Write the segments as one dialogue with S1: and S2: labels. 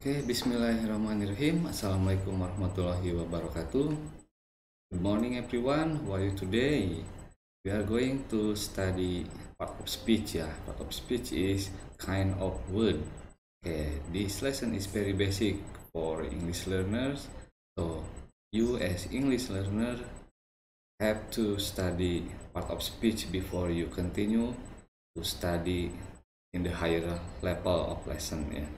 S1: Bismillahirrahmanirrahim. Assalamualaikum warahmatullahi wabarakatuh. Good morning everyone. How are you today? We are going to study part of speech ya. Part of speech is kind of word. This lesson is very basic for English learners. So you as English learner have to study part of speech before you continue to study in the higher level of lesson ya.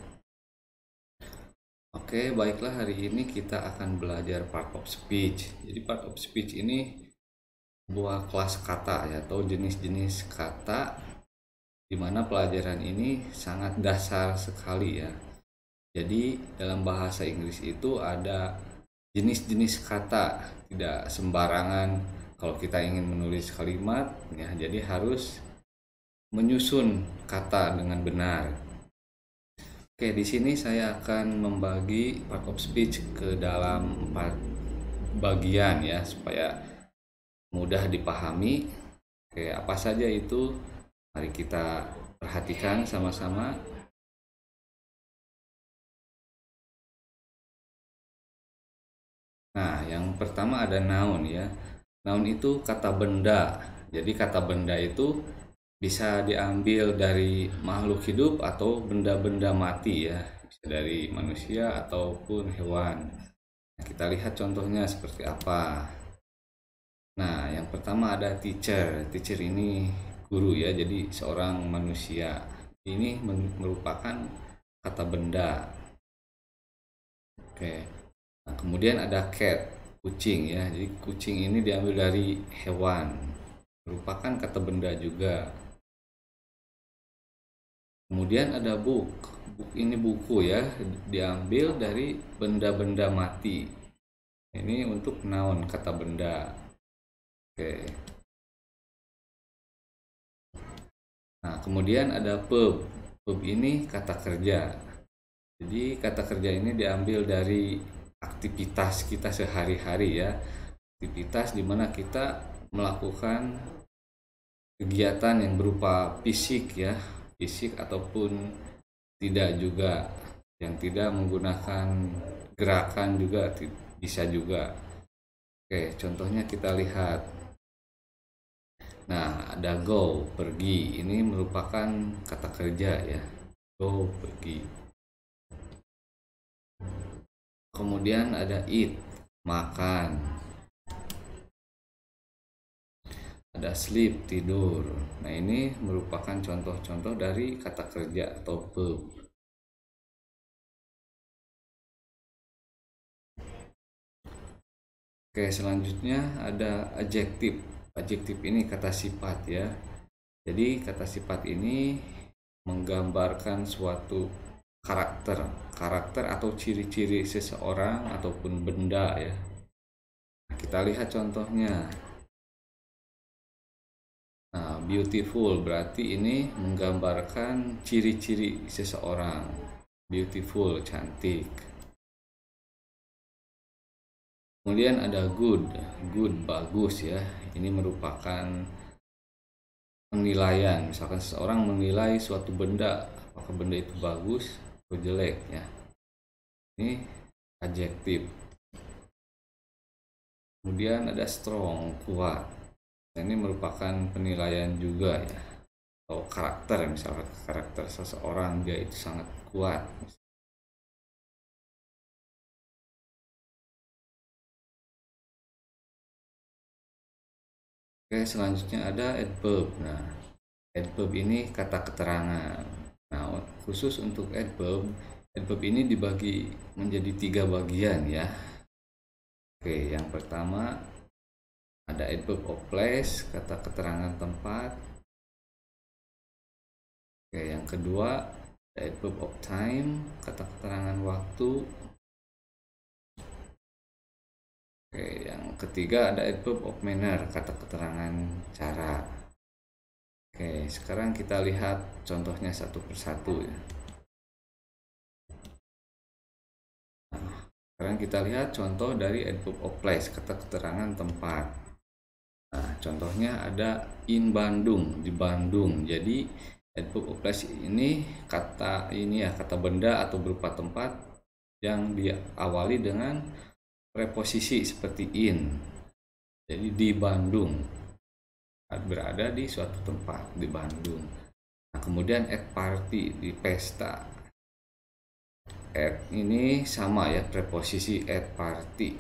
S1: Baiklah, hari ini kita akan belajar part of speech. Jadi part of speech ini sebuah kelas kata ya, atau jenis-jenis kata, di mana pelajaran ini sangat dasar sekali ya. Jadi dalam bahasa Inggris itu ada jenis-jenis kata, tidak sembarangan kalau kita ingin menulis kalimat ya. Jadi harus menyusun kata dengan benar. Di sini saya akan membagi part of speech ke dalam 4 bagian ya, supaya mudah dipahami. Apa saja itu? Mari kita perhatikan sama-sama. Nah, yang pertama ada noun ya. Noun itu kata benda. Jadi kata benda itu bisa diambil dari makhluk hidup atau benda-benda mati ya, bisa dari manusia ataupun hewan. Nah, kita lihat contohnya seperti apa. Nah, yang pertama ada teacher. Teacher ini guru ya, jadi seorang manusia. Ini merupakan kata benda. Nah, kemudian ada cat, kucing ya. Jadi kucing ini diambil dari hewan, merupakan kata benda juga. Kemudian ada book. Book ini buku ya, diambil dari benda-benda mati. Ini untuk noun, kata benda. Nah, kemudian ada pub. Pub ini kata kerja. Jadi kata kerja ini diambil dari aktivitas kita sehari-hari ya. Aktivitas di mana kita melakukan kegiatan yang berupa fisik ya, fisik ataupun tidak juga, yang tidak menggunakan gerakan juga bisa juga. Contohnya kita lihat. Nah, ada go, pergi. Ini merupakan kata kerja ya, go, pergi. Kemudian ada eat, makan. Ada sleep, tidur. Nah, ini merupakan contoh-contoh dari kata kerja atau verb. Selanjutnya ada adjektif. Adjektif ini kata sifat ya. Jadi kata sifat ini menggambarkan suatu karakter atau ciri-ciri seseorang ataupun benda ya. Kita lihat contohnya. Nah, beautiful berarti ini menggambarkan ciri-ciri seseorang. Beautiful, cantik. Kemudian ada good. Good, bagus ya. Ini merupakan penilaian. Misalkan seseorang menilai suatu benda, apakah benda itu bagus atau jelek ya. Ini adjektif. Kemudian ada strong, kuat. Ini merupakan penilaian juga ya, atau karakter, misalnya karakter seseorang dia itu sangat kuat. Selanjutnya ada adverb. Nah, adverb ini kata keterangan. Nah, khusus untuk adverb ini dibagi menjadi 3 bagian ya. Yang pertama ada adverb of place, kata keterangan tempat. Yang kedua ada adverb of time, kata keterangan waktu. Yang ketiga ada adverb of manner, kata keterangan cara. Sekarang kita lihat contohnya satu persatu ya. Sekarang kita lihat contoh dari adverb of place, kata keterangan tempat. Nah, contohnya ada in Bandung, di Bandung. Jadi adverb of place ini kata benda atau berupa tempat yang diawali dengan preposisi seperti in. Jadi di Bandung, berada di suatu tempat di Bandung. Nah, kemudian at party, di pesta. At ini sama ya, preposisi at party.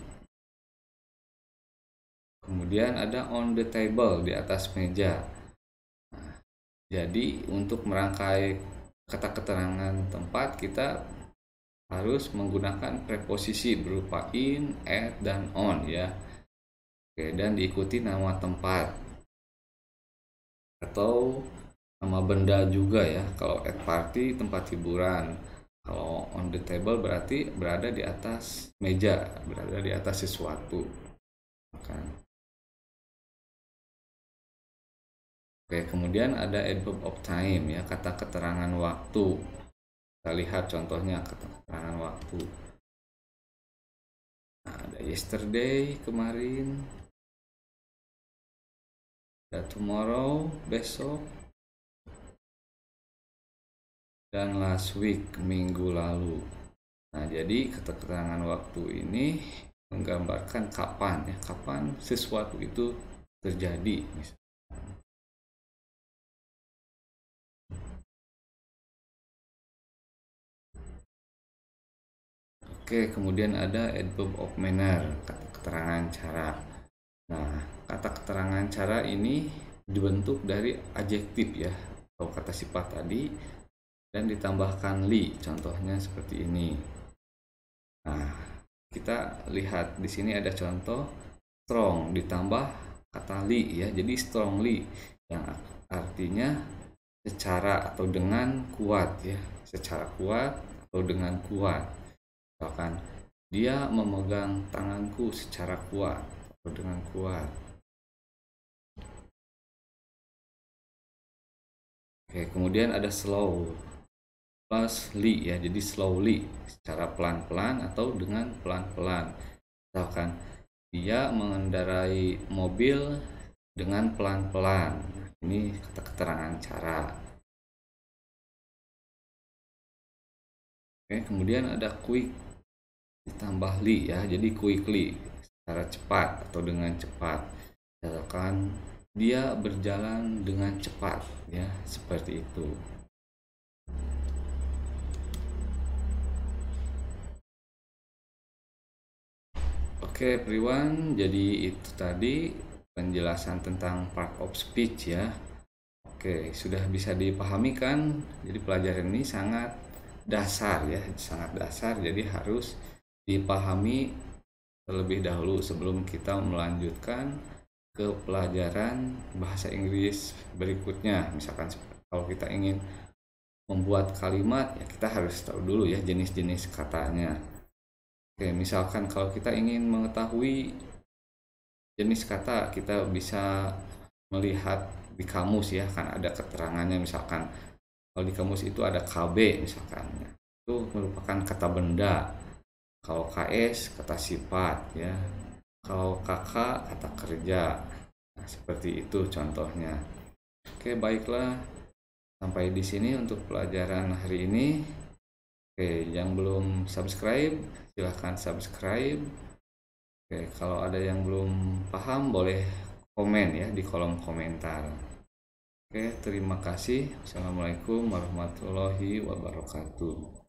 S1: Kemudian ada on the table, di atas meja. Nah, jadi untuk merangkai kata keterangan tempat, kita harus menggunakan preposisi berupa in, at, dan on ya. Oke, dan diikuti nama tempat atau nama benda juga ya. Kalau at party tempat hiburan, kalau on the table berarti berada di atas meja, berada di atas sesuatu kan. Oke, kemudian ada adverb of time ya, kata keterangan waktu. Kita lihat contohnya kata keterangan waktu. Nah, ada yesterday, kemarin, ada tomorrow, besok, dan last week, minggu lalu. Nah, jadi kata keterangan waktu ini menggambarkan kapan ya, kapan sesuatu itu terjadi. Oke, kemudian ada adverb of manner, kata keterangan cara. Nah, kata keterangan cara ini dibentuk dari adjektif ya, atau kata sifat tadi, dan ditambahkan li, contohnya seperti ini. Nah, kita lihat di sini ada contoh strong ditambah kata li ya, jadi strongly yang artinya secara atau dengan kuat ya, secara kuat atau dengan kuat. Misalkan dia memegang tanganku secara kuat atau dengan kuat. Oke, kemudian ada slow plus li ya, jadi slowly secara pelan-pelan atau dengan pelan-pelan. Misalkan dia mengendarai mobil dengan pelan-pelan. Ini kata keterangan cara. Oke, kemudian ada quick ditambah li ya, jadi quickly secara cepat atau dengan cepat. Misalkan dia berjalan dengan cepat ya, seperti itu. Oke, everyone, jadi itu tadi penjelasan tentang part of speech ya. Oke, sudah bisa dipahami kan? Jadi pelajaran ini sangat dasar ya, sangat dasar, jadi harus dipahami terlebih dahulu sebelum kita melanjutkan ke pelajaran bahasa Inggris berikutnya. Misalkan kalau kita ingin membuat kalimat ya, kita harus tahu dulu ya jenis-jenis katanya. Oke, misalkan kalau kita ingin mengetahui jenis kata, kita bisa melihat di kamus ya, kan ada keterangannya. Misalkan kalau di kamus itu ada KB misalkan, itu merupakan kata benda. Kalau KS kata sifat ya, kalau KK kata kerja. Nah, seperti itu contohnya. Oke, baiklah, sampai di sini untuk pelajaran hari ini. Oke, yang belum subscribe silahkan subscribe. Oke, kalau ada yang belum paham boleh komen ya di kolom komentar. Oke, terima kasih. Assalamualaikum warahmatullahi wabarakatuh.